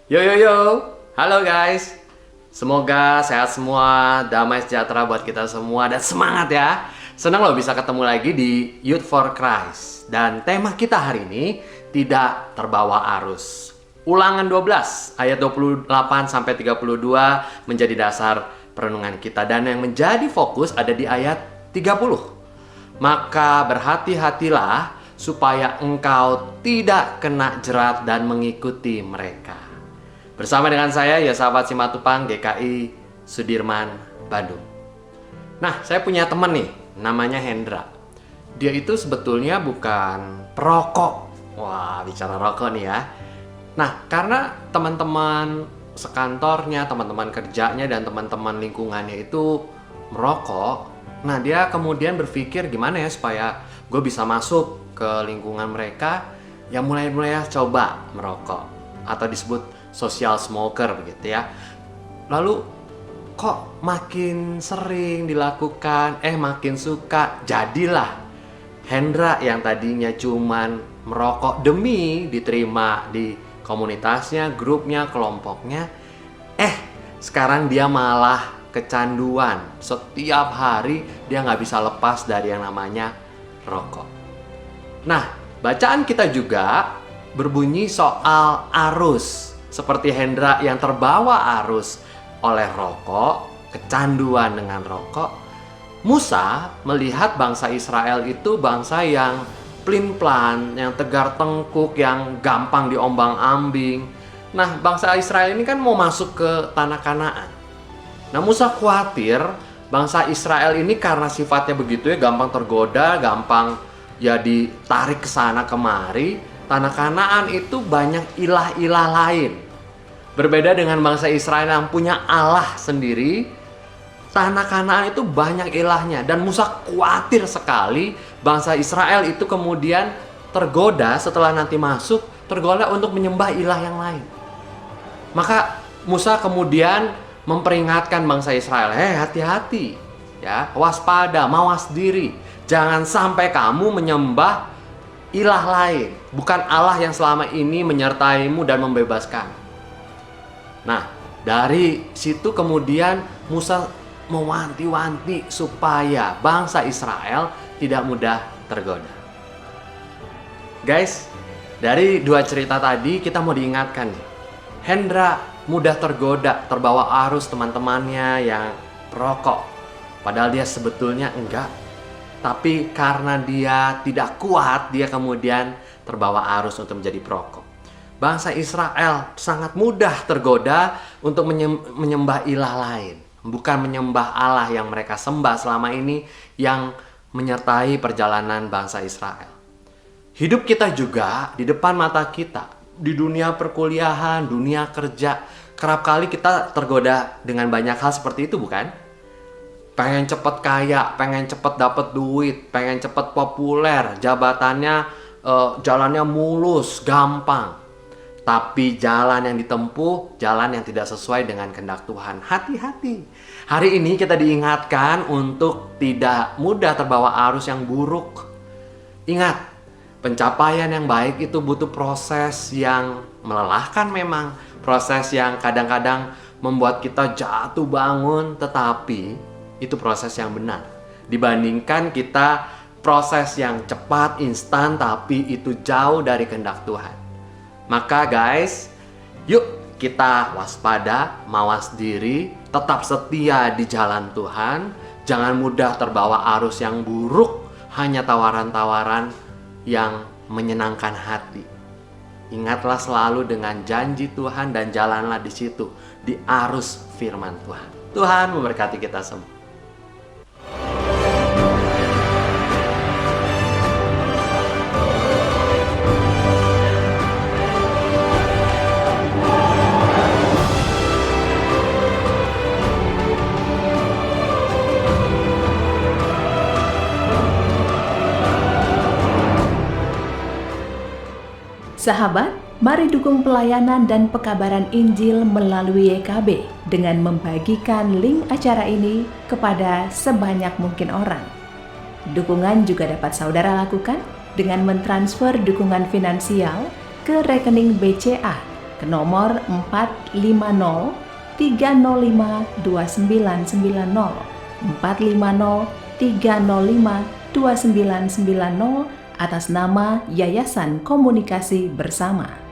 Yo yo yo, halo guys. Semoga sehat semua, damai sejahtera buat kita semua dan semangat ya. Senang loh bisa ketemu lagi di Youth for Christ. Dan tema kita hari ini tidak terbawa arus. Ulangan 12 ayat 28 sampai 32 menjadi dasar perenungan kita dan yang menjadi fokus ada di ayat 30. Maka berhati-hatilah supaya engkau tidak kena jerat dan mengikuti mereka. Bersama dengan saya, Yosafat Simatupang, GKI Sudirman, Bandung. Nah, saya punya teman nih, namanya Hendra. Dia itu sebetulnya bukan perokok. Wah, bicara rokok nih ya. Nah, karena teman-teman sekantornya, teman-teman kerjanya, dan teman-teman lingkungannya itu merokok, nah dia kemudian berpikir gimana ya supaya gue bisa masuk ke lingkungan mereka yang mulai coba merokok atau disebut social smoker begitu ya. Lalu kok makin sering dilakukan, makin suka. Jadilah Hendra yang tadinya cuman merokok demi diterima di komunitasnya, grupnya, kelompoknya, sekarang dia malah kecanduan. Setiap hari dia nggak bisa lepas dari yang namanya rokok. Nah, bacaan kita juga berbunyi soal arus. Seperti Hendra yang terbawa arus oleh rokok, kecanduan dengan rokok. Musa melihat bangsa Israel itu bangsa yang plin-plan, yang tegar tengkuk, yang gampang diombang-ambing. Nah, bangsa Israel ini kan mau masuk ke tanah Kanaan. Nah, Musa khawatir bangsa Israel ini karena sifatnya begitu ya, gampang tergoda, gampang ya ditarik ke sana kemari. Tanah Kanaan itu banyak ilah-ilah lain. Berbeda dengan bangsa Israel yang punya Allah sendiri, tanah Kanaan itu banyak ilahnya. Dan Musa khawatir sekali bangsa Israel itu kemudian tergoda setelah nanti masuk, tergoda untuk menyembah ilah yang lain. Maka Musa kemudian memperingatkan bangsa Israel, hati-hati ya, waspada, mawas diri. Jangan sampai kamu menyembah ilah lain, bukan Allah yang selama ini menyertaimu dan membebaskan. Nah, dari situ kemudian Musa mewanti-wanti supaya bangsa Israel tidak mudah tergoda. Guys, dari dua cerita tadi kita mau diingatkan nih. Hendra mudah tergoda, terbawa arus teman-temannya yang perokok. Padahal dia sebetulnya enggak. Tapi karena dia tidak kuat, dia kemudian terbawa arus untuk menjadi perokok. Bangsa Israel sangat mudah tergoda untuk menyembah ilah lain. Bukan menyembah Allah yang mereka sembah selama ini yang menyertai perjalanan bangsa Israel. Hidup kita juga di depan mata kita. Di dunia perkuliahan, dunia kerja. Kerap kali kita tergoda dengan banyak hal seperti itu, bukan? Pengen cepet kaya, pengen cepet dapet duit, pengen cepet populer, jabatannya, jalannya mulus, gampang. Tapi jalan yang ditempuh, jalan yang tidak sesuai dengan kehendak Tuhan. Hati-hati. Hari ini kita diingatkan untuk tidak mudah terbawa arus yang buruk. Ingat, pencapaian yang baik itu butuh proses yang melelahkan memang. Proses yang kadang-kadang membuat kita jatuh bangun, tetapi itu proses yang benar. Dibandingkan kita proses yang cepat, instan, tapi itu jauh dari kehendak Tuhan. Maka guys, yuk kita waspada, mawas diri, tetap setia di jalan Tuhan. Jangan mudah terbawa arus yang buruk, hanya tawaran-tawaran yang menyenangkan hati. Ingatlah selalu dengan janji Tuhan dan jalanlah di situ, di arus firman Tuhan. Tuhan memberkati kita semua. Sahabat, mari dukung pelayanan dan pekabaran Injil melalui YKB dengan membagikan link acara ini kepada sebanyak mungkin orang. Dukungan juga dapat saudara lakukan dengan mentransfer dukungan finansial ke rekening BCA ke nomor 450 305 2990, 450 305 2990 atas nama Yayasan Komunikasi Bersama.